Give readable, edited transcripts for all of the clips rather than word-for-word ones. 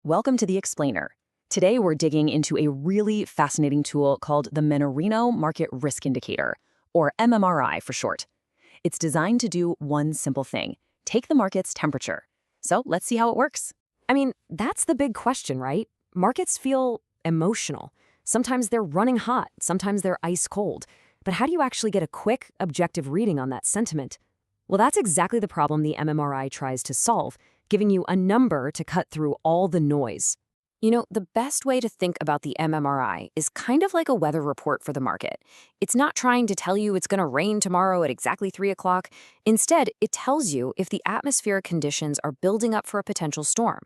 Welcome to The Explainer. Today we're digging into a really fascinating tool called the MMRI Market Risk Indicator, or MMRI for short. It's designed to do one simple thing: take the market's temperature. So let's see how it works. I mean, that's the big question, right? Markets feel emotional. Sometimes they're running hot, sometimes they're ice cold. But how do you actually get a quick, objective reading on that sentiment? Well, that's exactly the problem the MMRI tries to solve, giving you a number to cut through all the noise. You know, the best way to think about the MMRI is kind of like a weather report for the market. It's not trying to tell you it's going to rain tomorrow at exactly 3 o'clock. Instead, it tells you if the atmospheric conditions are building up for a potential storm.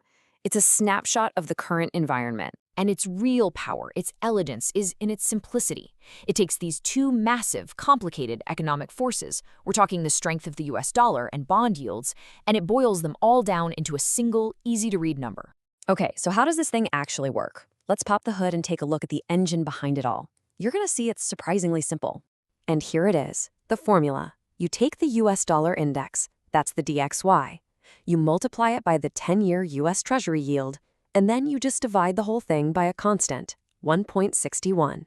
It's a snapshot of the current environment. And its real power, its elegance, is in its simplicity. It takes these two massive, complicated economic forces, we're talking the strength of the US dollar and bond yields, and it boils them all down into a single, easy-to-read number. Okay, so how does this thing actually work? Let's pop the hood and take a look at the engine behind it all. You're going to see it's surprisingly simple. And here it is, the formula. You take the US dollar index, that's the DXY. You multiply it by the 10-year US Treasury yield, and then you just divide the whole thing by a constant, 1.61.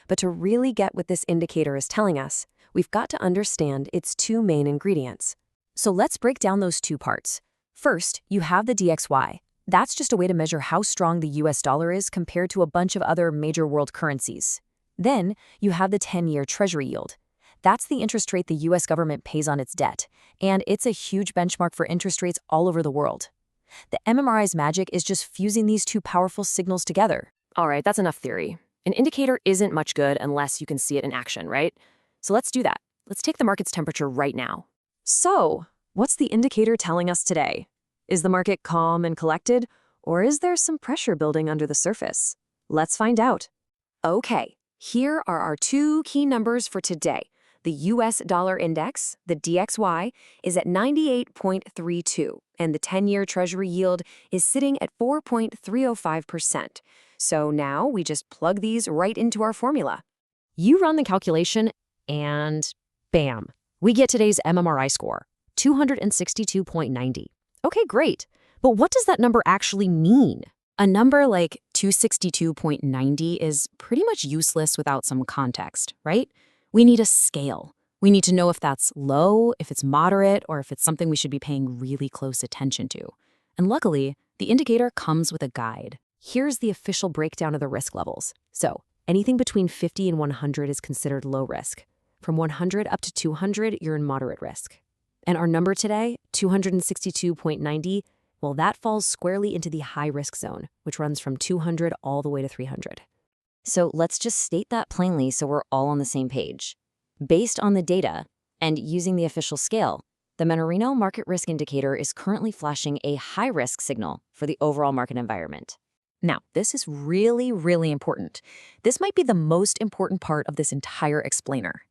But to really get what this indicator is telling us, we've got to understand its two main ingredients. So let's break down those two parts. First, you have the DXY. That's just a way to measure how strong the US dollar is compared to a bunch of other major world currencies. Then, you have the 10-year Treasury yield. That's the interest rate the US government pays on its debt, and it's a huge benchmark for interest rates all over the world. The MMRI's magic is just fusing these two powerful signals together. All right, that's enough theory. An indicator isn't much good unless you can see it in action, right? So let's do that. Let's take the market's temperature right now. So, what's the indicator telling us today? Is the market calm and collected, or is there some pressure building under the surface? Let's find out. Okay, here are our two key numbers for today. The US dollar index, the DXY, is at 98.32, and the 10-year Treasury yield is sitting at 4.305%. So now we just plug these right into our formula. You run the calculation, and bam, we get today's MMRI score, 262.90. Okay, great. But what does that number actually mean? A number like 262.90 is pretty much useless without some context, right? We need a scale. We need to know if that's low, if it's moderate, or if it's something we should be paying really close attention to. And luckily, the indicator comes with a guide. Here's the official breakdown of the risk levels. So, anything between 50 and 100 is considered low risk. From 100 up to 200, you're in moderate risk. And our number today, 262.90, well, that falls squarely into the high-risk zone, which runs from 200 all the way to 300. So let's just state that plainly so we're all on the same page. Based on the data and using the official scale, the MMRI Market Risk Indicator is currently flashing a high-risk signal for the overall market environment. Now, this is really, really important. This might be the most important part of this entire explainer.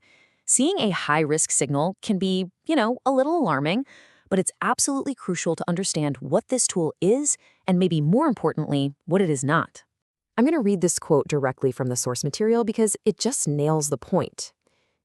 Seeing a high-risk signal can be, a little alarming, but it's absolutely crucial to understand what this tool is and maybe more importantly, what it is not. I'm going to read this quote directly from the source material because it just nails the point.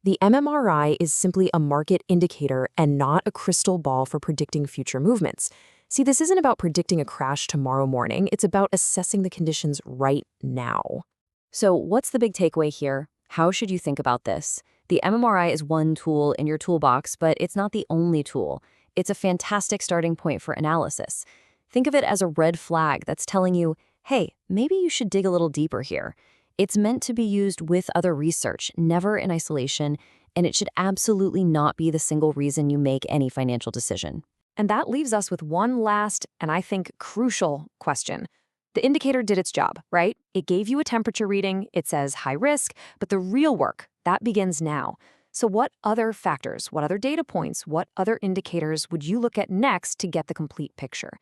The MMRI is simply a market indicator and not a crystal ball for predicting future movements. See, this isn't about predicting a crash tomorrow morning. It's about assessing the conditions right now. So what's the big takeaway here? How should you think about this? The MMRI is one tool in your toolbox, but it's not the only tool. It's a fantastic starting point for analysis. Think of it as a red flag that's telling you, hey, maybe you should dig a little deeper here. It's meant to be used with other research, never in isolation, and it should absolutely not be the single reason you make any financial decision. And that leaves us with one last, and I think crucial, question. The indicator did its job, right? It gave you a temperature reading, it says high risk, but the real work, that begins now. So what other factors, what other data points, what other indicators would you look at next to get the complete picture?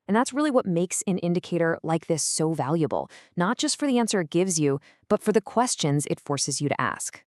And that's really what makes an indicator like this so valuable, not just for the answer it gives you, but for the questions it forces you to ask.